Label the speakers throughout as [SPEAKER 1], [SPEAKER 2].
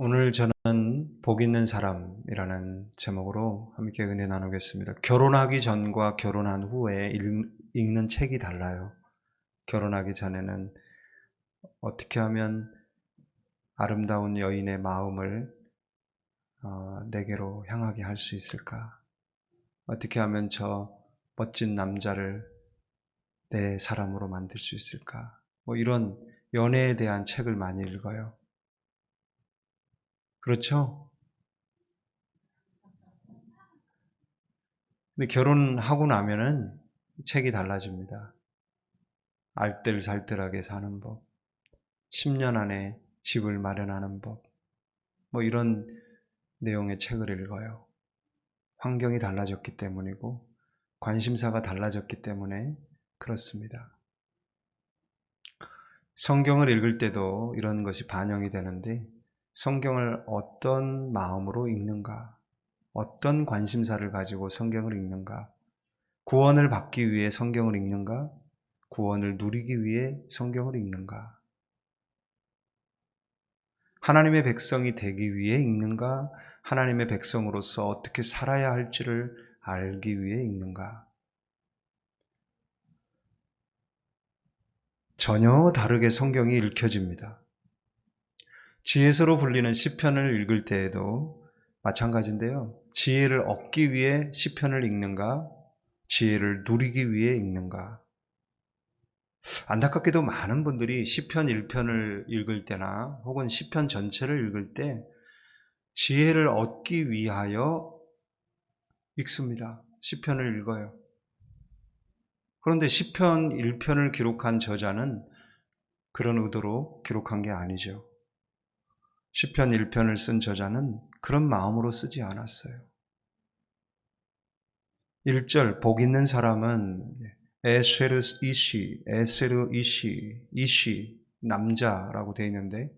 [SPEAKER 1] 오늘 저는 복 있는 사람이라는 제목으로 함께 은혜 나누겠습니다. 결혼하기 전과 결혼한 후에 읽는 책이 달라요. 결혼하기 전에는 어떻게 하면 아름다운 여인의 마음을 내게로 향하게 할 수 있을까? 어떻게 하면 저 멋진 남자를 내 사람으로 만들 수 있을까? 이런 연애에 대한 책을 많이 읽어요. 그렇죠? 근데 결혼하고 나면은 책이 달라집니다. 알뜰살뜰하게 사는 법, 10년 안에 집을 마련하는 법, 이런 내용의 책을 읽어요. 환경이 달라졌기 때문이고, 관심사가 달라졌기 때문에 그렇습니다. 성경을 읽을 때도 이런 것이 반영이 되는데, 성경을 어떤 마음으로 읽는가, 어떤 관심사를 가지고 성경을 읽는가, 구원을 받기 위해 성경을 읽는가, 구원을 누리기 위해 성경을 읽는가, 하나님의 백성이 되기 위해 읽는가, 하나님의 백성으로서 어떻게 살아야 할지를 알기 위해 읽는가. 전혀 다르게 성경이 읽혀집니다. 지혜서로 불리는 시편을 읽을 때에도 마찬가지인데요. 지혜를 얻기 위해 시편을 읽는가, 지혜를 누리기 위해 읽는가. 안타깝게도 많은 분들이 시편 1편을 읽을 때나 혹은 시편 전체를 읽을 때 지혜를 얻기 위하여 읽습니다. 시편을 읽어요. 그런데 시편 1편을 기록한 저자는 그런 의도로 기록한 게 아니죠. 시편 1편을 쓴 저자는 그런 마음으로 쓰지 않았어요. 1절 복 있는 사람은 에쉐르 이시 남자라고 되어 있는데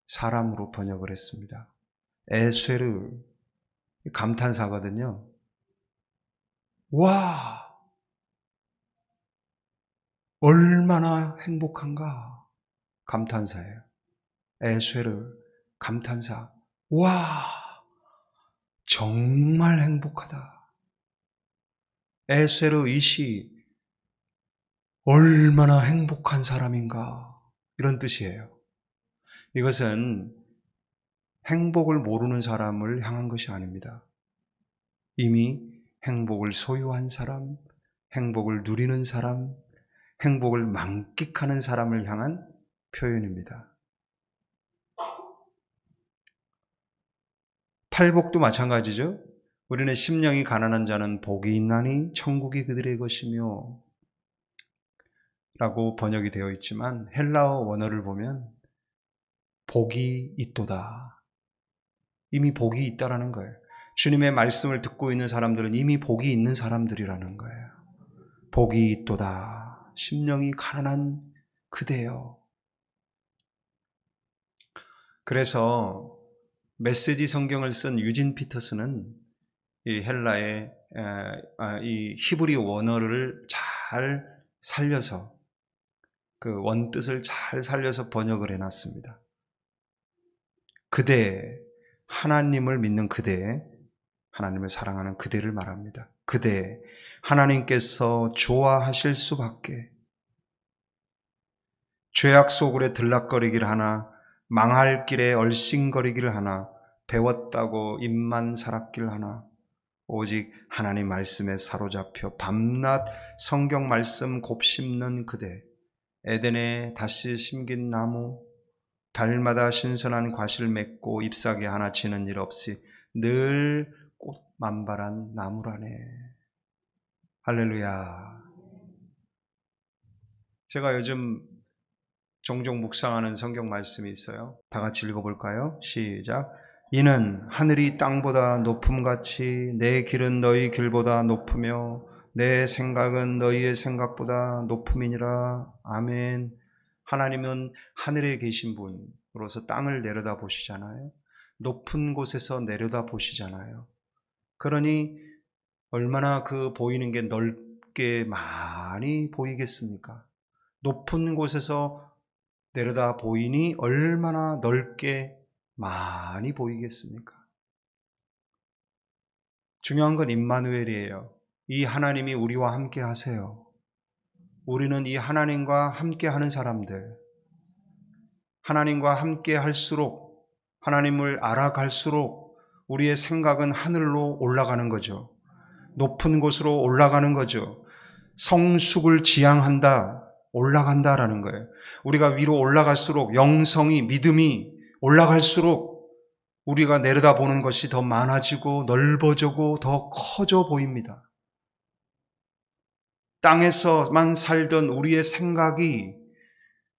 [SPEAKER 1] 사람으로 번역을 했습니다. 에쉐르 감탄사거든요. 와, 얼마나 행복한가 감탄사예요. 에쉐르 감탄사. 와, 정말 행복하다. 에쉐르 이시 얼마나 행복한 사람인가 이런 뜻이에요. 이것은 행복을 모르는 사람을 향한 것이 아닙니다. 이미 행복을 소유한 사람, 행복을 누리는 사람, 행복을 만끽하는 사람을 향한 표현입니다. 팔복도 마찬가지죠. 우리는 심령이 가난한 자는 복이 있나니 천국이 그들의 것이며 라고 번역이 되어 있지만 헬라어 원어를 보면 복이 있도다. 이미 복이 있다라는 거예요. 주님의 말씀을 듣고 있는 사람들은 이미 복이 있는 사람들이라는 거예요. 복이 있도다. 심령이 가난한 그대여. 그래서 메시지 성경을 쓴 유진 피터스는 이 헬라의 이 히브리 원어를 잘 살려서 그 원뜻을 잘 살려서 번역을 해놨습니다. 그대, 하나님을 믿는 그대, 하나님을 사랑하는 그대를 말합니다. 그대, 하나님께서 좋아하실 수밖에 죄악 속으로 들락거리기를 하나 망할 길에 얼씬거리기를 하나 배웠다고 입만 살았길 하나 오직 하나님 말씀에 사로잡혀 밤낮 성경 말씀 곱씹는 그대 에덴에 다시 심긴 나무 달마다 신선한 과실 맺고 잎사귀 하나 지는 일 없이 늘 꽃 만발한 나무라네. 할렐루야. 제가 요즘 종종 묵상하는 성경 말씀이 있어요. 다 같이 읽어볼까요? 시작. 이는 하늘이 땅보다 높음같이 내 길은 너희 길보다 높으며 내 생각은 너희의 생각보다 높음이니라. 아멘. 하나님은 하늘에 계신 분으로서 땅을 내려다 보시잖아요. 높은 곳에서 내려다 보시잖아요. 그러니 얼마나 그 보이는 게 넓게 많이 보이겠습니까? 높은 곳에서 내려다 보이니 얼마나 넓게 많이 보이겠습니까? 중요한 건 임마누엘이에요. 이 하나님이 우리와 함께 하세요. 우리는 이 하나님과 함께 하는 사람들, 하나님과 함께 할수록, 하나님을 알아갈수록 우리의 생각은 하늘로 올라가는 거죠. 높은 곳으로 올라가는 거죠. 성숙을 지향한다, 올라간다라는 거예요. 우리가 위로 올라갈수록 영성이, 믿음이 올라갈수록 우리가 내려다보는 것이 더 많아지고 넓어지고 더 커져 보입니다. 땅에서만 살던 우리의 생각이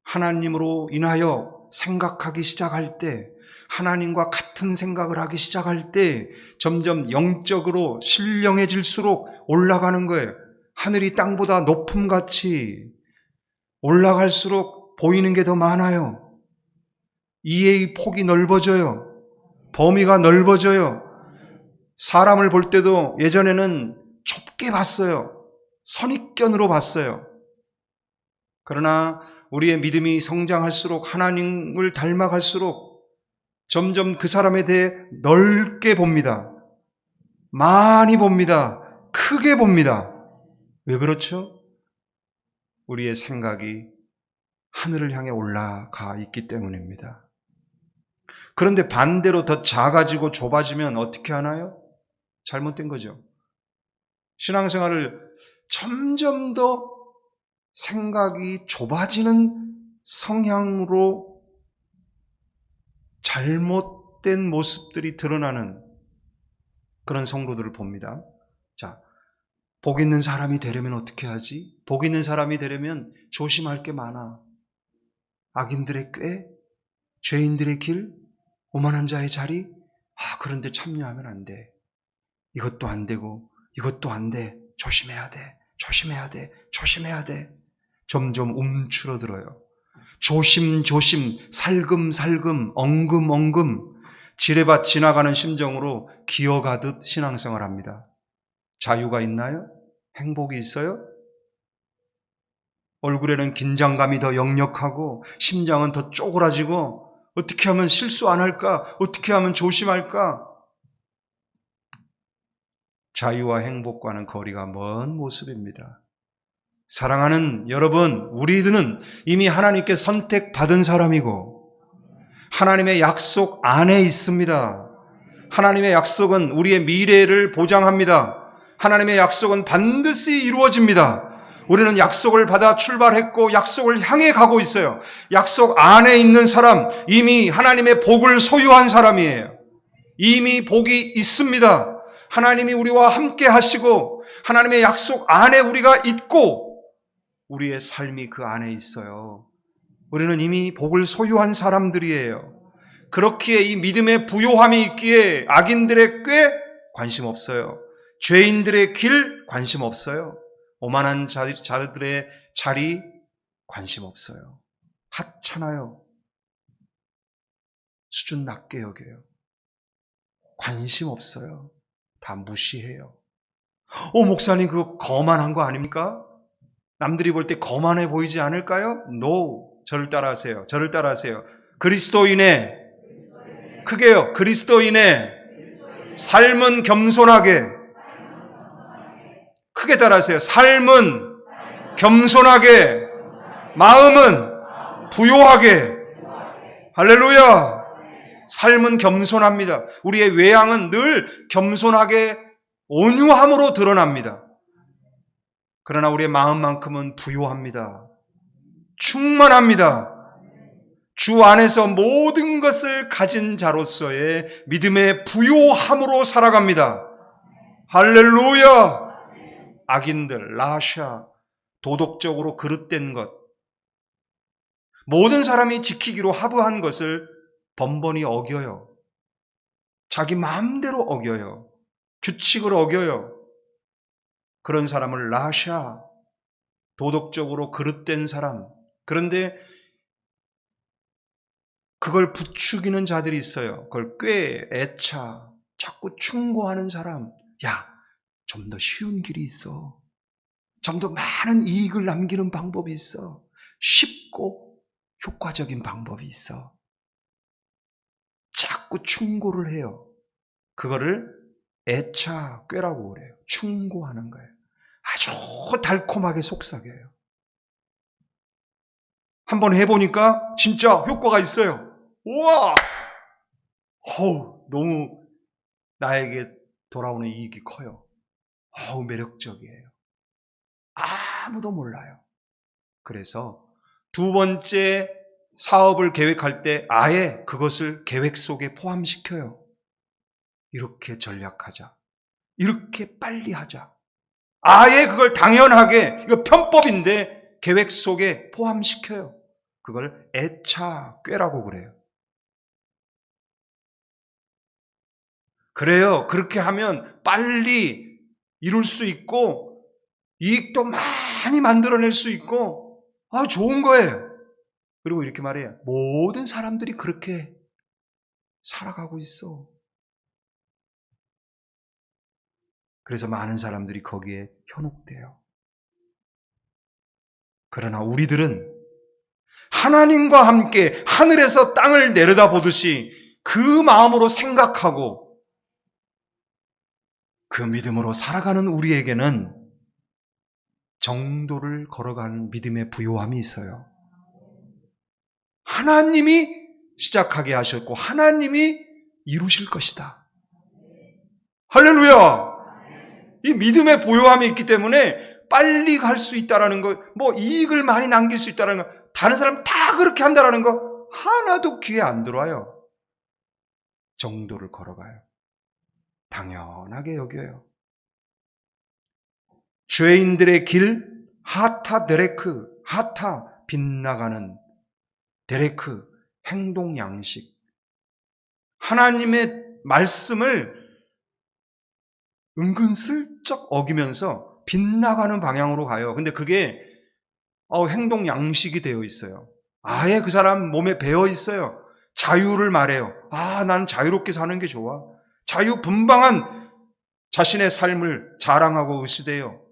[SPEAKER 1] 하나님으로 인하여 생각하기 시작할 때, 하나님과 같은 생각을 하기 시작할 때 점점 영적으로 신령해질수록 올라가는 거예요. 하늘이 땅보다 높음같이 올라갈수록 보이는 게 더 많아요. 이해의 폭이 넓어져요. 범위가 넓어져요. 사람을 볼 때도 예전에는 좁게 봤어요. 선입견으로 봤어요. 그러나 우리의 믿음이 성장할수록, 하나님을 닮아갈수록 점점 그 사람에 대해 넓게 봅니다. 많이 봅니다. 크게 봅니다. 왜 그렇죠? 우리의 생각이 하늘을 향해 올라가 있기 때문입니다. 그런데 반대로 더 작아지고 좁아지면 어떻게 하나요? 잘못된 거죠. 신앙생활을 점점 더 생각이 좁아지는 성향으로 잘못된 모습들이 드러나는 그런 성도들을 봅니다. 자, 복 있는 사람이 되려면 어떻게 하지? 복 있는 사람이 되려면 조심할 게 많아. 악인들의 꾀, 죄인들의 길, 오만한 자의 자리, 그런데 참여하면 안 돼. 이것도 안 되고 이것도 안 돼. 조심해야 돼. 조심해야 돼. 조심해야 돼. 점점 움츠러들어요. 조심조심, 살금살금, 엉금엉금 지레밭 지나가는 심정으로 기어가듯 신앙생활합니다. 자유가 있나요? 행복이 있어요? 얼굴에는 긴장감이 더 역력하고 심장은 더 쪼그라지고 어떻게 하면 실수 안 할까? 어떻게 하면 조심할까? 자유와 행복과는 거리가 먼 모습입니다. 사랑하는 여러분, 우리들은 이미 하나님께 선택받은 사람이고 하나님의 약속 안에 있습니다. 하나님의 약속은 우리의 미래를 보장합니다. 하나님의 약속은 반드시 이루어집니다. 우리는 약속을 받아 출발했고 약속을 향해 가고 있어요. 약속 안에 있는 사람, 이미 하나님의 복을 소유한 사람이에요. 이미 복이 있습니다. 하나님이 우리와 함께 하시고 하나님의 약속 안에 우리가 있고 우리의 삶이 그 안에 있어요. 우리는 이미 복을 소유한 사람들이에요. 그렇기에 이 믿음의 부요함이 있기에 악인들의 꾀 관심 없어요. 죄인들의 길 관심 없어요. 오만한 자들의 자리 관심 없어요. 하찮아요. 수준 낮게 여겨요. 관심 없어요. 다 무시해요. 목사님 그거 거만한 거 아닙니까? 남들이 볼 때 거만해 보이지 않을까요? No. 저를 따라하세요. 저를 따라하세요. 그리스도인의 크게요. 그리스도인의 삶은 겸손하게. 크게 따라하세요. 삶은 겸손하게. 마음은 부요하게. 할렐루야. 삶은 겸손합니다. 우리의 외양은 늘 겸손하게 온유함으로 드러납니다. 그러나 우리의 마음만큼은 부요합니다. 충만합니다. 주 안에서 모든 것을 가진 자로서의 믿음의 부요함으로 살아갑니다. 할렐루야. 악인들, 라샤, 도덕적으로 그릇된 것, 모든 사람이 지키기로 합의한 것을 번번이 어겨요. 자기 마음대로 어겨요. 규칙을 어겨요. 그런 사람을 라샤, 도덕적으로 그릇된 사람. 그런데 그걸 부추기는 자들이 있어요. 그걸 꽤, 애차, 자꾸 충고하는 사람. 야, 좀 더 쉬운 길이 있어. 좀 더 많은 이익을 남기는 방법이 있어. 쉽고 효과적인 방법이 있어. 자꾸 충고를 해요. 그거를 애차꾀라고 그래요. 충고하는 거예요. 아주 달콤하게 속삭여요. 한번 해보니까 진짜 효과가 있어요. 우와! 너무 나에게 돌아오는 이익이 커요. 매력적이에요. 아무도 몰라요. 그래서 두 번째 사업을 계획할 때 아예 그것을 계획 속에 포함시켜요. 이렇게 전략하자. 이렇게 빨리 하자. 아예 그걸 당연하게, 이거 편법인데 계획 속에 포함시켜요. 그걸 애차꾀라고 그래요. 그래요. 그렇게 하면 빨리 이룰 수 있고 이익도 많이 만들어낼 수 있고 좋은 거예요. 그리고 이렇게 말해요. 모든 사람들이 그렇게 살아가고 있어. 그래서 많은 사람들이 거기에 현혹돼요. 그러나 우리들은 하나님과 함께 하늘에서 땅을 내려다보듯이 그 마음으로 생각하고 그 믿음으로 살아가는 우리에게는 정도를 걸어가는 믿음의 부요함이 있어요. 하나님이 시작하게 하셨고 하나님이 이루실 것이다. 할렐루야! 이 믿음의 부요함이 있기 때문에 빨리 갈 수 있다는 거, 이익을 많이 남길 수 있다는 거, 다른 사람 다 그렇게 한다는 거 하나도 귀에 안 들어와요. 정도를 걸어가요. 당연하게 여겨요. 죄인들의 길, 하타 데레크, 하타 빗나가는 데레크, 행동 양식. 하나님의 말씀을 은근슬쩍 어기면서 빗나가는 방향으로 가요. 근데 그게 행동 양식이 되어 있어요. 아예 그 사람 몸에 배어 있어요. 자유를 말해요. 난 자유롭게 사는 게 좋아. 자유분방한 자신의 삶을 자랑하고 의시돼요.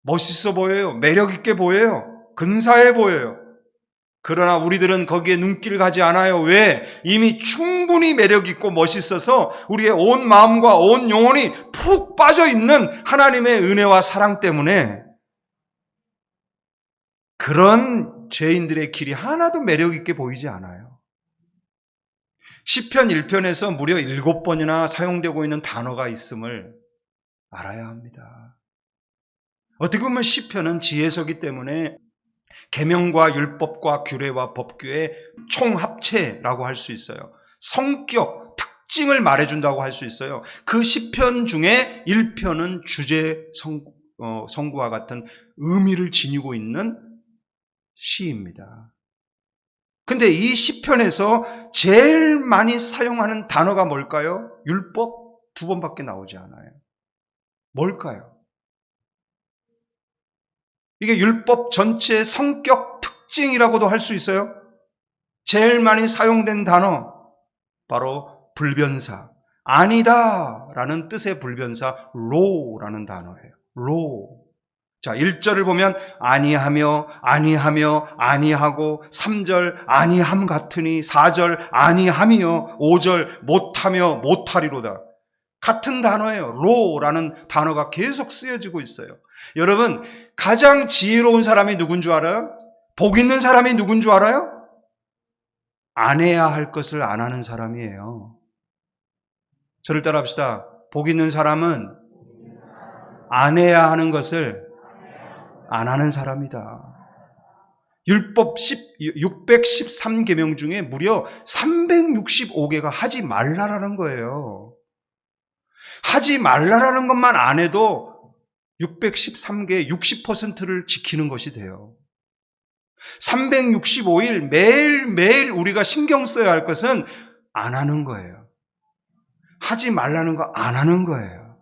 [SPEAKER 1] 멋있어 보여요. 매력 있게 보여요. 근사해 보여요. 그러나 우리들은 거기에 눈길 가지 않아요. 왜? 이미 충분히 매력 있고 멋있어서 우리의 온 마음과 온 영혼이 푹 빠져 있는 하나님의 은혜와 사랑 때문에 그런 죄인들의 길이 하나도 매력 있게 보이지 않아요. 시편 1편에서 무려 7번이나 사용되고 있는 단어가 있음을 알아야 합니다. 어떻게 보면 시편은 지혜서기 때문에 계명과 율법과 규례와 법규의 총합체라고 할 수 있어요. 성격, 특징을 말해준다고 할 수 있어요. 그 시편 중에 1편은 주제 성구와 같은 의미를 지니고 있는 시입니다. 근데 이 시편에서 제일 많이 사용하는 단어가 뭘까요? 율법 2번밖에 나오지 않아요. 뭘까요? 이게 율법 전체의 성격 특징이라고도 할 수 있어요. 제일 많이 사용된 단어 바로 불변사, 아니다 라는 뜻의 불변사 로라는 단어예요. 로. 자, 1절을 보면 아니하며 아니하며 아니하고, 3절 아니함 같으니, 4절 아니함이요, 5절 못하며 못하리로다. 같은 단어예요. 로라는 단어가 계속 쓰여지고 있어요. 여러분, 가장 지혜로운 사람이 누군 줄 알아요? 복 있는 사람이 누군 줄 알아요? 안 해야 할 것을 안 하는 사람이에요. 저를 따라합시다. 복 있는 사람은 안 해야 하는 것을 안 하는 사람이다. 율법 613계명 중에 무려 365개가 하지 말라라는 거예요. 하지 말라라는 것만 안 해도 613개의 60%를 지키는 것이 돼요. 365일 매일매일 우리가 신경 써야 할 것은 안 하는 거예요. 하지 말라는 거 안 하는 거예요.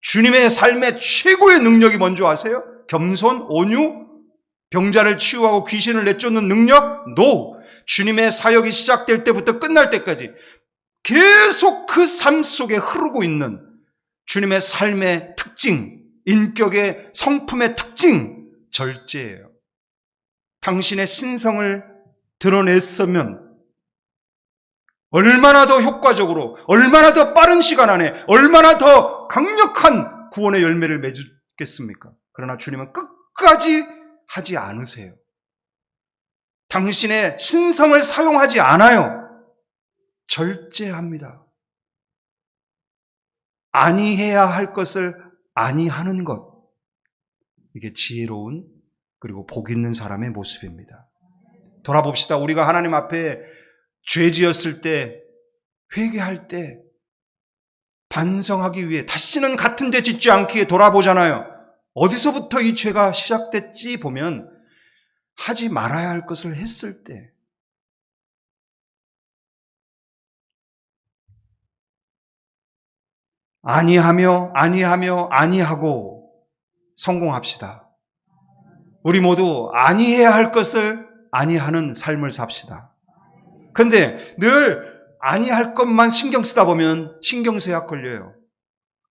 [SPEAKER 1] 주님의 삶의 최고의 능력이 뭔지 아세요? 겸손, 온유, 병자를 치유하고 귀신을 내쫓는 능력? No! 주님의 사역이 시작될 때부터 끝날 때까지 계속 그 삶 속에 흐르고 있는 주님의 삶의 특징, 인격의 성품의 특징, 절제예요. 당신의 신성을 드러냈으면 얼마나 더 효과적으로, 얼마나 더 빠른 시간 안에, 얼마나 더 강력한 구원의 열매를 맺겠습니까? 그러나 주님은 끝까지 하지 않으세요. 당신의 신성을 사용하지 않아요. 절제합니다. 아니해야 할 것을 아니하는 것. 이게 지혜로운 그리고 복 있는 사람의 모습입니다. 돌아봅시다. 우리가 하나님 앞에 죄 지었을 때, 회개할 때 반성하기 위해 다시는 같은 데 짓지 않기에 돌아보잖아요. 어디서부터 이 죄가 시작됐지 보면 하지 말아야 할 것을 했을 때, 아니하고 성공합시다. 우리 모두 아니해야 할 것을 아니하는 삶을 삽시다. 근데 늘 아니할 것만 신경 쓰다 보면 신경쇠약 걸려요.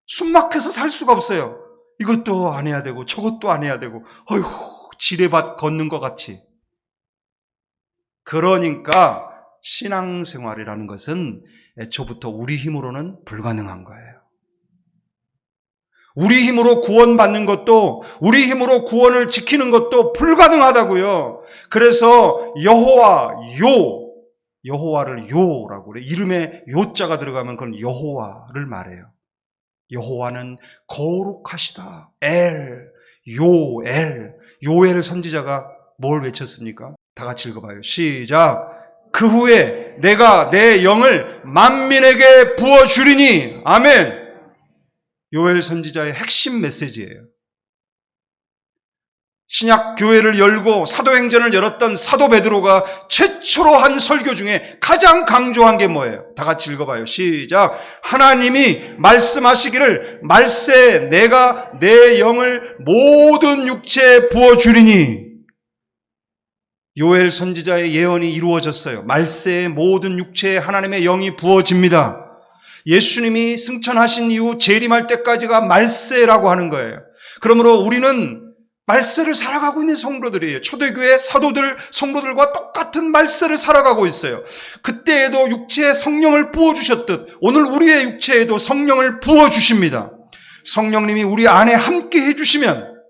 [SPEAKER 1] 숨막혀서 살 수가 없어요. 이것도 안 해야 되고 저것도 안 해야 되고, 어휴, 지뢰밭 걷는 것 같이. 그러니까 신앙생활이라는 것은 애초부터 우리 힘으로는 불가능한 거예요. 우리 힘으로 구원받는 것도, 우리 힘으로 구원을 지키는 것도 불가능하다고요. 그래서 여호와를 요라고 그래요. 이름에 요자가 들어가면 그건 여호와를 말해요. 여호와는 거룩하시다. 요엘 선지자가 뭘 외쳤습니까? 다 같이 읽어봐요. 시작. 그 후에 내가 내 영을 만민에게 부어주리니. 아멘. 요엘 선지자의 핵심 메시지예요. 신약 교회를 열고 사도행전을 열었던 사도 베드로가 최초로 한 설교 중에 가장 강조한 게 뭐예요? 다 같이 읽어봐요. 시작. 하나님이 말씀하시기를 말세 내가 내 영을 모든 육체에 부어주리니. 요엘 선지자의 예언이 이루어졌어요. 말세의 모든 육체에 하나님의 영이 부어집니다. 예수님이 승천하신 이후 재림할 때까지가 말세라고 하는 거예요. 그러므로 우리는 말세를 살아가고 있는 성도들이에요. 초대교회 사도들, 성도들과 똑같은 말세를 살아가고 있어요. 그때에도 육체에 성령을 부어주셨듯 오늘 우리의 육체에도 성령을 부어주십니다. 성령님이 우리 안에 함께 해주시면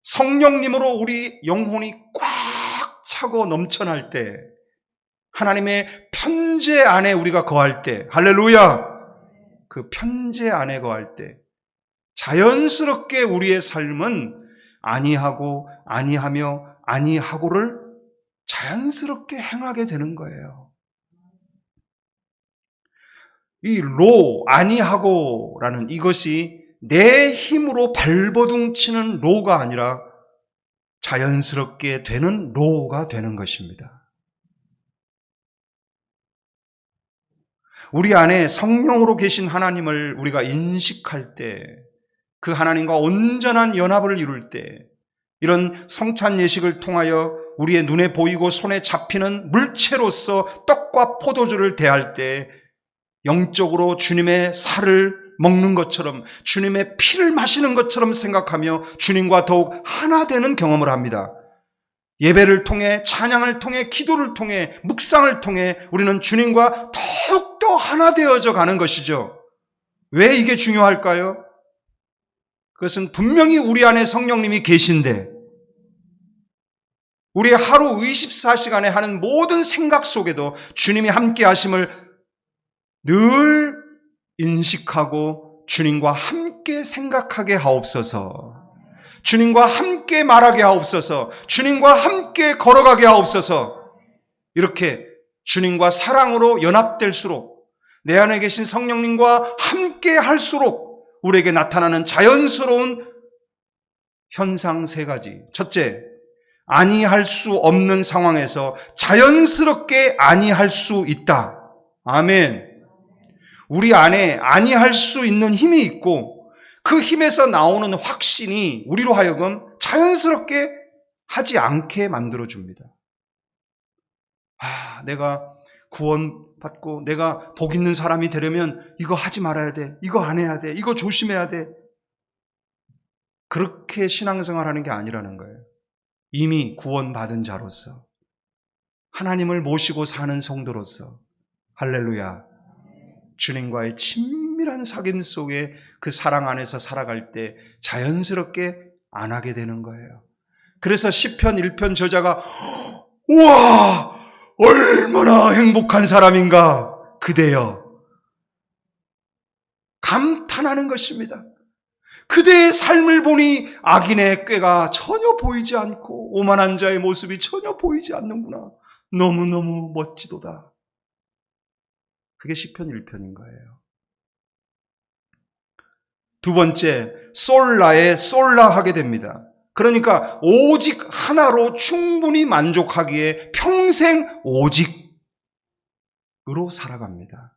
[SPEAKER 1] 성령님으로 우리 영혼이 꽉 차고 넘쳐날 때, 하나님의 편재 안에 우리가 거할 때, 할렐루야! 그 편재 안에 거할 때 자연스럽게 우리의 삶은 아니하고를 자연스럽게 행하게 되는 거예요. 이 아니하고라는 이것이 내 힘으로 발버둥 치는 로가 아니라 자연스럽게 되는 로가 되는 것입니다. 우리 안에 성령으로 계신 하나님을 우리가 인식할 때, 그 하나님과 온전한 연합을 이룰 때, 이런 성찬 예식을 통하여 우리의 눈에 보이고 손에 잡히는 물체로서 떡과 포도주를 대할 때 영적으로 주님의 살을 먹는 것처럼, 주님의 피를 마시는 것처럼 생각하며 주님과 더욱 하나 되는 경험을 합니다. 예배를 통해, 찬양을 통해, 기도를 통해, 묵상을 통해 우리는 주님과 더욱더 하나 되어져 가는 것이죠. 왜 이게 중요할까요? 그것은 분명히 우리 안에 성령님이 계신데, 우리 하루 24시간에 하는 모든 생각 속에도 주님이 함께 하심을 늘 인식하고 주님과 함께 생각하게 하옵소서. 주님과 함께 말하게 하옵소서. 주님과 함께 걸어가게 하옵소서. 이렇게 주님과 사랑으로 연합될수록, 내 안에 계신 성령님과 함께 할수록 우리에게 나타나는 자연스러운 현상 세 가지. 첫째, 아니할 수 없는 상황에서 자연스럽게 아니할 수 있다. 아멘. 우리 안에 아니할 수 있는 힘이 있고, 그 힘에서 나오는 확신이 우리로 하여금 자연스럽게 하지 않게 만들어줍니다. 내가 구원받고 내가 복 있는 사람이 되려면 이거 하지 말아야 돼, 이거 안 해야 돼, 이거 조심해야 돼. 그렇게 신앙생활하는 게 아니라는 거예요. 이미 구원받은 자로서 하나님을 모시고 사는 성도로서 할렐루야, 주님과의 친밀한 사귐 속에 그 사랑 안에서 살아갈 때 자연스럽게 안 하게 되는 거예요. 그래서 시편 1편 저자가 우와, 얼마나 행복한 사람인가 그대여, 감탄하는 것입니다. 그대의 삶을 보니 악인의 꾀가 전혀 보이지 않고 오만한 자의 모습이 전혀 보이지 않는구나. 너무너무 멋지도다. 그게 시편 1편인 거예요. 두 번째, 솔라에 솔라하게 됩니다. 그러니까 오직 하나로 충분히 만족하기에 평생 오직으로 살아갑니다.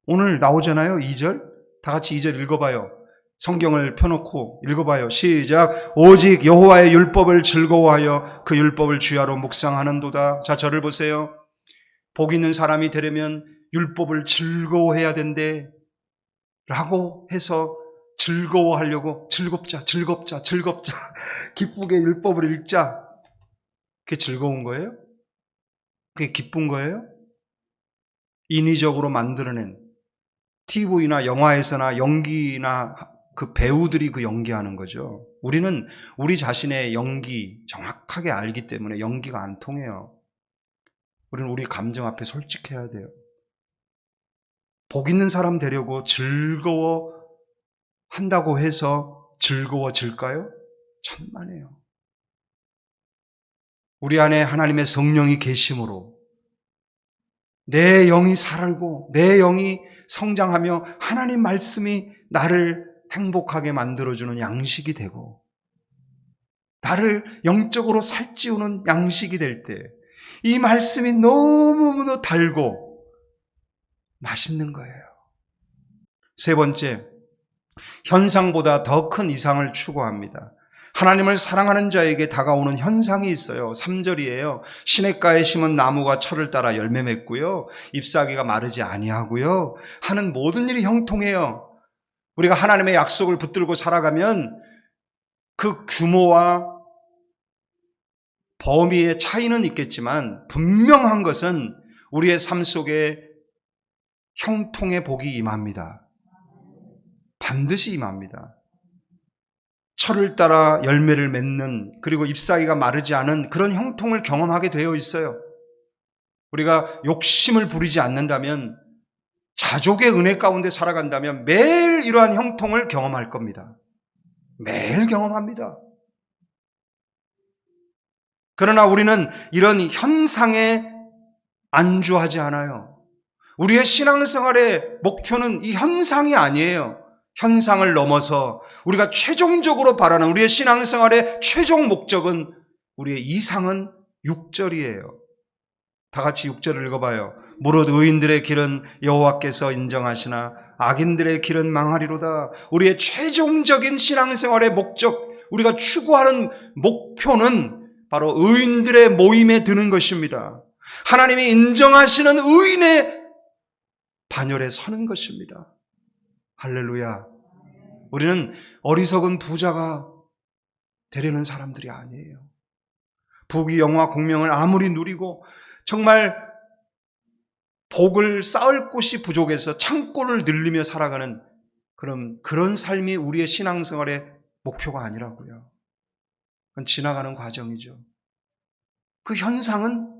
[SPEAKER 1] 오늘 나오잖아요, 2절. 다 같이 2절 읽어봐요. 성경을 펴놓고 읽어봐요. 시작. 오직 여호와의 율법을 즐거워하여 그 율법을 주야로 묵상하는도다. 자, 저를 보세요. 복 있는 사람이 되려면 율법을 즐거워해야 된대 라고 해서 즐거워하려고 즐겁자 기쁘게 율법을 읽자. 그게 즐거운 거예요? 그게 기쁜 거예요? 인위적으로 만들어낸 TV나 영화에서나 연기나 그 배우들이 그 연기하는 거죠. 우리는 우리 자신의 연기 정확하게 알기 때문에 연기가 안 통해요. 우리는 우리 감정 앞에 솔직해야 돼요. 복 있는 사람 되려고 즐거워한다고 해서 즐거워질까요? 천만에요. 우리 안에 하나님의 성령이 계심으로 내 영이 살고 내 영이 성장하며 하나님 말씀이 나를 행복하게 만들어주는 양식이 되고 나를 영적으로 살찌우는 양식이 될 때 이 말씀이 너무너무 달고 맛있는 거예요. 세 번째, 현상보다 더 큰 이상을 추구합니다. 하나님을 사랑하는 자에게 다가오는 현상이 있어요. 3절이에요. 시냇가에 심은 나무가 철을 따라 열매 맺고요, 잎사귀가 마르지 아니하고요 하는 모든 일이 형통해요. 우리가 하나님의 약속을 붙들고 살아가면 그 규모와 범위의 차이는 있겠지만 분명한 것은 우리의 삶 속에 형통의 복이 임합니다. 반드시 임합니다. 철을 따라 열매를 맺는, 그리고 잎사귀가 마르지 않은 그런 형통을 경험하게 되어 있어요. 우리가 욕심을 부리지 않는다면, 자족의 은혜 가운데 살아간다면 매일 이러한 형통을 경험할 겁니다. 매일 경험합니다. 그러나 우리는 이런 현상에 안주하지 않아요. 우리의 신앙생활의 목표는 이 현상이 아니에요. 현상을 넘어서 우리가 최종적으로 바라는 우리의 신앙생활의 최종 목적은, 우리의 이상은 6절이에요. 다 같이 6절을 읽어봐요. 무릇 의인들의 길은 여호와께서 인정하시나 악인들의 길은 망하리로다. 우리의 최종적인 신앙생활의 목적, 우리가 추구하는 목표는 바로 의인들의 모임에 드는 것입니다. 하나님이 인정하시는 의인의 반열에 서는 것입니다. 할렐루야. 우리는 어리석은 부자가 되려는 사람들이 아니에요. 부귀 영화 공명을 아무리 누리고 정말 복을 쌓을 곳이 부족해서 창고를 늘리며 살아가는 그런 삶이 우리의 신앙생활의 목표가 아니라고요. 그건 지나가는 과정이죠. 그 현상은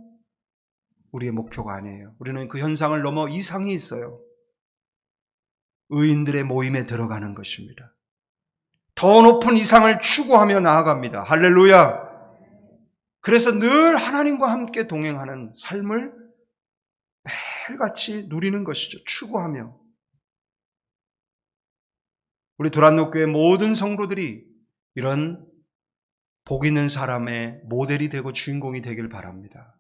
[SPEAKER 1] 우리의 목표가 아니에요. 우리는 그 현상을 넘어 이상이 있어요. 의인들의 모임에 들어가는 것입니다. 더 높은 이상을 추구하며 나아갑니다. 할렐루야. 그래서 늘 하나님과 함께 동행하는 삶을 매일같이 누리는 것이죠. 추구하며. 우리 도란노교회 모든 성도들이 이런 복 있는 사람의 모델이 되고 주인공이 되길 바랍니다.